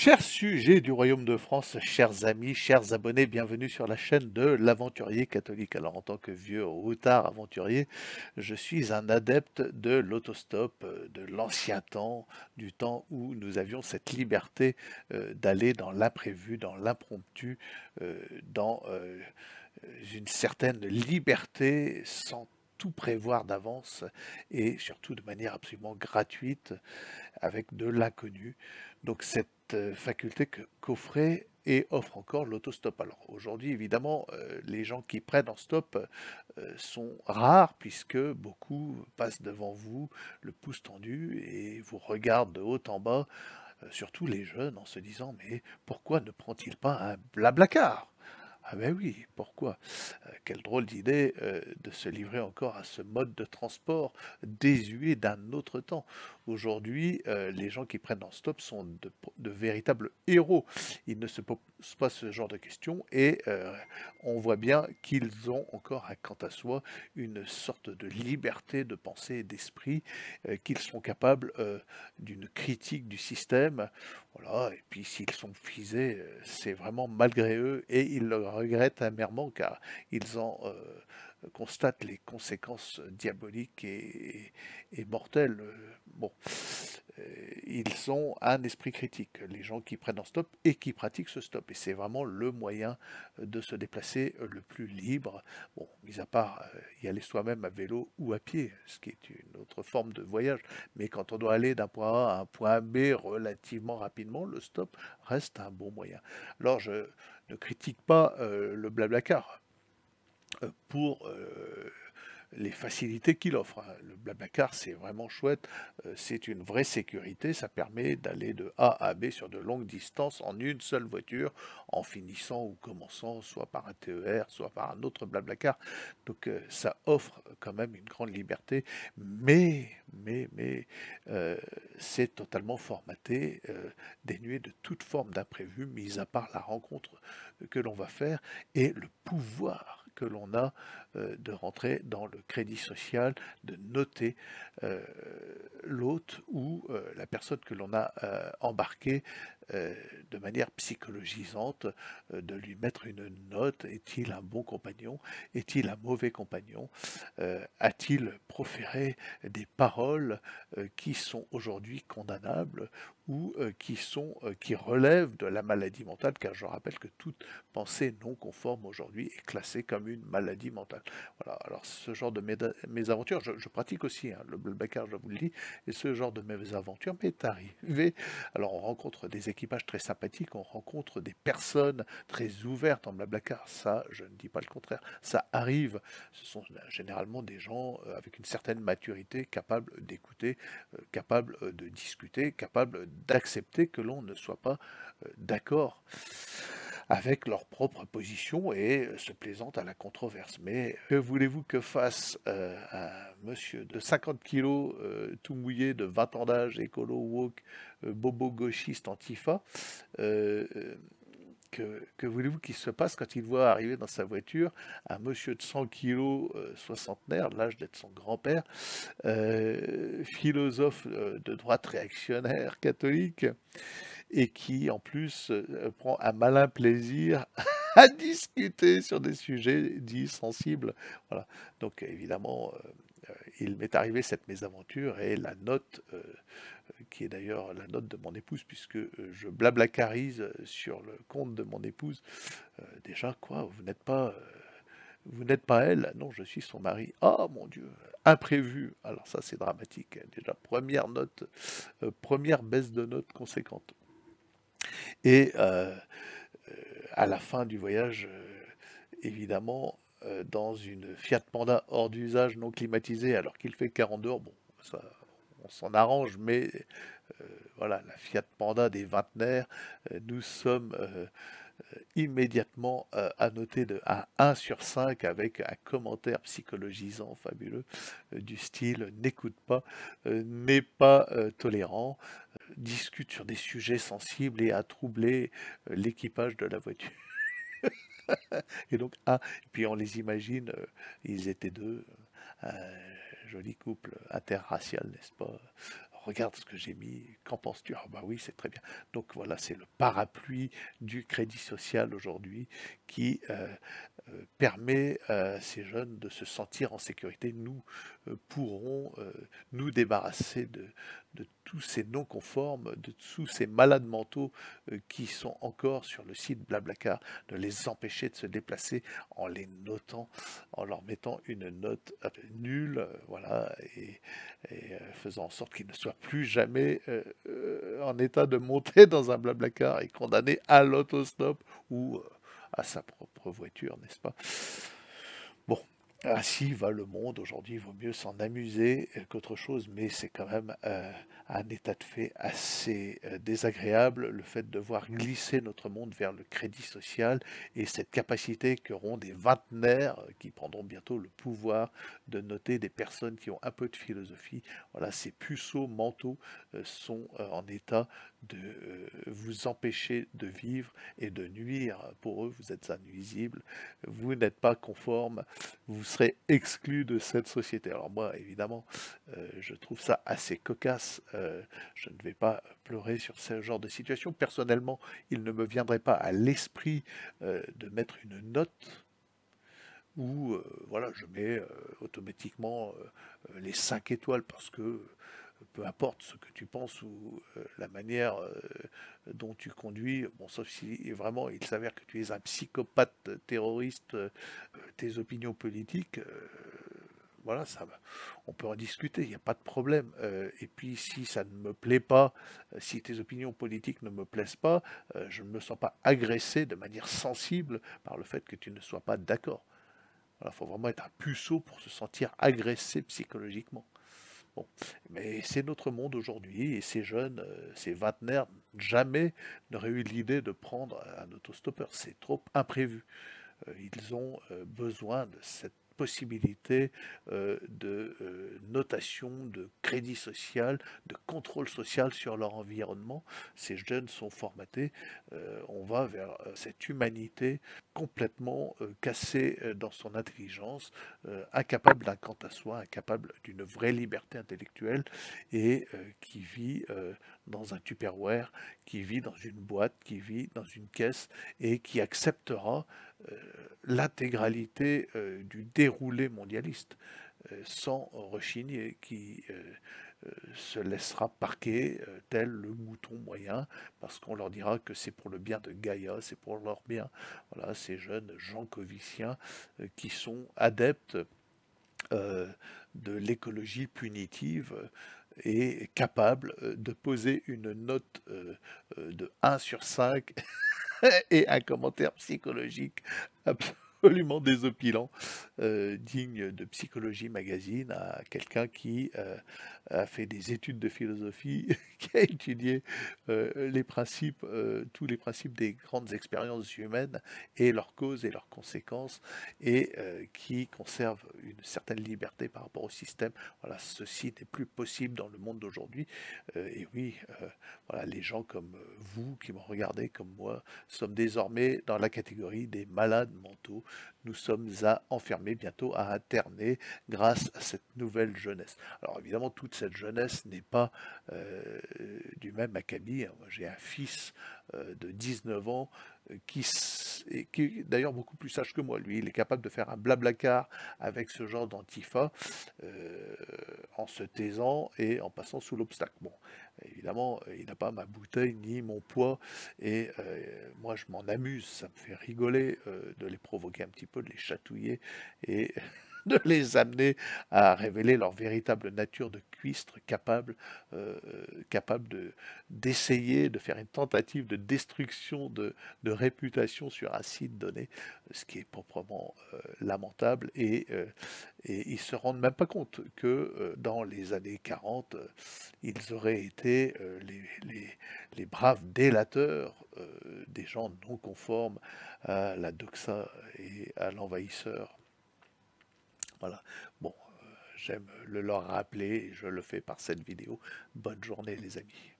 Chers sujets du Royaume de France, chers amis, chers abonnés, bienvenue sur la chaîne de l'Aventurier Catholique. Alors en tant que vieux routard aventurier, je suis un adepte de l'autostop, de l'ancien temps, du temps où nous avions cette liberté d'aller dans l'imprévu, dans l'impromptu, dans une certaine liberté sans tout prévoir d'avance et surtout de manière absolument gratuite avec de l'inconnu. Donc cette faculté qu'offrait et offre encore l'autostop. Alors aujourd'hui, évidemment, les gens qui prennent en stop sont rares puisque beaucoup passent devant vous, le pouce tendu, et vous regardent de haut en bas, surtout les jeunes, en se disant mais pourquoi ne prend-il pas un blablacar? Ah ben oui, pourquoi? Quelle drôle d'idée de se livrer encore à ce mode de transport désuet d'un autre temps. Aujourd'hui, les gens qui prennent en stop sont de véritables héros. Ils ne se posent pas ce genre de questions et on voit bien qu'ils ont encore un quant à soi une sorte de liberté de pensée et d'esprit, qu'ils sont capables d'une critique du système. Voilà, et puis s'ils sont fisés, c'est vraiment malgré eux et ils le regrettent amèrement car ils en constatent les conséquences diaboliques et mortelles. Bon, ils ont un esprit critique, les gens qui prennent en stop et qui pratiquent ce stop. Et c'est vraiment le moyen de se déplacer le plus libre. Bon, mis à part y aller soi-même à vélo ou à pied, ce qui est une autre forme de voyage. Mais quand on doit aller d'un point A à un point B relativement rapidement, le stop reste un bon moyen. Alors je ne critique pas le Blablacar pour les facilités qu'il offre, hein. Le Blablacar, c'est vraiment chouette, c'est une vraie sécurité, ça permet d'aller de A à B sur de longues distances en une seule voiture, en finissant ou commençant soit par un TER, soit par un autre Blablacar. Donc ça offre quand même une grande liberté, mais euh, c'est totalement formaté, dénué de toute forme d'imprévu, mis à part la rencontre que l'on va faire et le pouvoir que l'on a de rentrer dans le crédit social, de noter euh, l'hôte ou la personne que l'on a embarqué de manière psychologisante, de lui mettre une note. Est-il un bon compagnon? Est-il un mauvais compagnon? A-t-il proféré des paroles qui sont aujourd'hui condamnables ou qui relèvent de la maladie mentale, car je rappelle que toute pensée non conforme aujourd'hui est classée comme une maladie mentale. Voilà, alors ce genre de mésaventures, je pratique aussi hein, le Blablacar, je vous le dis, et ce genre de mésaventures m'est arrivé. Alors on rencontre des équipages très sympathiques, on rencontre des personnes très ouvertes en Blablacar, ça je ne dis pas le contraire, ça arrive, ce sont généralement des gens avec une certaine maturité, capables d'écouter, capables de discuter, capables d'accepter que l'on ne soit pas d'accord avec leur propre position et se plaisantent à la controverse. Mais que voulez-vous que fasse un monsieur de 50 kilos, tout mouillé, de 20 ans d'âge, écolo, woke, bobo gauchiste, antifa euh, que voulez-vous qu'il se passe quand il voit arriver dans sa voiture un monsieur de 100 kilos, soixantenaire, l'âge d'être son grand-père, philosophe de droite réactionnaire catholique, et qui en plus prend un malin plaisir à discuter sur des sujets dits sensibles. Voilà. Donc évidemment, il m'est arrivé cette mésaventure et la note, qui est d'ailleurs la note de mon épouse, puisque je blablacarise sur le compte de mon épouse. Déjà, quoi, vous n'êtes pas elle? Non, je suis son mari. Ah mon Dieu, imprévu. Alors ça, c'est dramatique. Déjà, première note, première baisse de note conséquente. Et à la fin du voyage, évidemment, dans une Fiat Panda hors d'usage, non climatisée, alors qu'il fait 40 dehors, bon, ça, on s'en arrange, mais voilà, la Fiat Panda des vingtenaires, nous sommes immédiatement annotés de à 1 sur 5 avec un commentaire psychologisant fabuleux du style n'écoute pas, n'est pas tolérant, discute sur des sujets sensibles et a troublé l'équipage de la voiture. Et donc, et puis on les imagine, ils étaient deux, un joli couple interracial, n'est-ce pas? regarde ce que j'ai mis, qu'en penses-tu? Ah bah oui, c'est très bien. Donc voilà, c'est le parapluie du crédit social aujourd'hui qui permet à ces jeunes de se sentir en sécurité. Nous pourrons nous débarrasser de tous ces non-conformes, de tous ces malades mentaux qui sont encore sur le site Blablacar, de les empêcher de se déplacer en les notant, en leur mettant une note nulle, voilà, et faisant en sorte qu'ils ne soient plus jamais en état de monter dans un Blablacar et condamnés à l'autostop ou à sa propre voiture, n'est-ce pas? Bon, ainsi va le monde aujourd'hui, il vaut mieux s'en amuser qu'autre chose, mais c'est quand même un état de fait assez désagréable, le fait de voir glisser notre monde vers le crédit social et cette capacité qu'auront des vingtenaires qui prendront bientôt le pouvoir de noter des personnes qui ont un peu de philosophie. Voilà, ces puceaux mentaux sont en état de vous empêcher de vivre et de nuire. Pour eux, vous êtes un nuisible, vous n'êtes pas conforme, vous serez exclu de cette société. Alors moi, évidemment, je trouve ça assez cocasse. Je ne vais pas pleurer sur ce genre de situation. Personnellement, il ne me viendrait pas à l'esprit de mettre une note où voilà, je mets automatiquement les 5 étoiles parce que peu importe ce que tu penses ou la manière dont tu conduis, bon, sauf si vraiment il s'avère que tu es un psychopathe terroriste, tes opinions politiques, voilà, on peut en discuter, il n'y a pas de problème. Et puis si ça ne me plaît pas, si tes opinions politiques ne me plaisent pas, je ne me sens pas agressé de manière sensible par le fait que tu ne sois pas d'accord. Il faut vraiment être un puceau pour se sentir agressé psychologiquement. Bon, mais c'est notre monde aujourd'hui et ces jeunes, ces vingtenaires, jamais n'auraient eu l'idée de prendre un autostoppeur. C'est trop imprévu. Ils ont besoin de cette possibilité de notation, de crédit social, de contrôle social sur leur environnement. Ces jeunes sont formatés, on va vers cette humanité complètement cassée dans son intelligence, incapable d'un quant à soi, incapable d'une vraie liberté intellectuelle et qui vit dans un Tupperware, qui vit dans une boîte, qui vit dans une caisse et qui acceptera euh, l'intégralité du déroulé mondialiste sans rechigner, qui se laissera parquer tel le mouton moyen parce qu'on leur dira que c'est pour le bien de Gaïa, c'est pour leur bien. Voilà, ces jeunes jankoviciens qui sont adeptes de l'écologie punitive et capables de poser une note de 1/5 et un commentaire psychologique absolument désopilant, digne de Psychologie Magazine, à quelqu'un qui a fait des études de philosophie, qui a étudié les principes, tous les principes des grandes expériences humaines et leurs causes et leurs conséquences, et qui conserve une certaine liberté par rapport au système. Voilà, ceci n'est plus possible dans le monde d'aujourd'hui. Et oui, voilà, les gens comme vous qui me regardez, comme moi, sommes désormais dans la catégorie des malades mentaux. Nous sommes à enfermer, bientôt à interner, grâce à cette nouvelle jeunesse. Alors évidemment, toute cette jeunesse n'est pas du même acabit. Moi, j'ai un fils de 19 ans qui est d'ailleurs beaucoup plus sage que moi. Lui, il est capable de faire un blablacar avec ce genre d'antifa euh, en se taisant et en passant sous l'obstacle. Bon, évidemment, il n'a pas ma bouteille ni mon poids et moi, je m'en amuse. Ça me fait rigoler de les provoquer un petit peu, de les chatouiller et de les amener à révéler leur véritable nature de cuistre capable d'essayer de faire une tentative de destruction de réputation sur un site donné, ce qui est proprement lamentable et ils se rendent même pas compte que dans les années 40, ils auraient été les braves délateurs des gens non conformes à la doxa et à l'envahisseur. Voilà. Bon, j'aime le leur rappeler et je le fais par cette vidéo. Bonne journée les amis.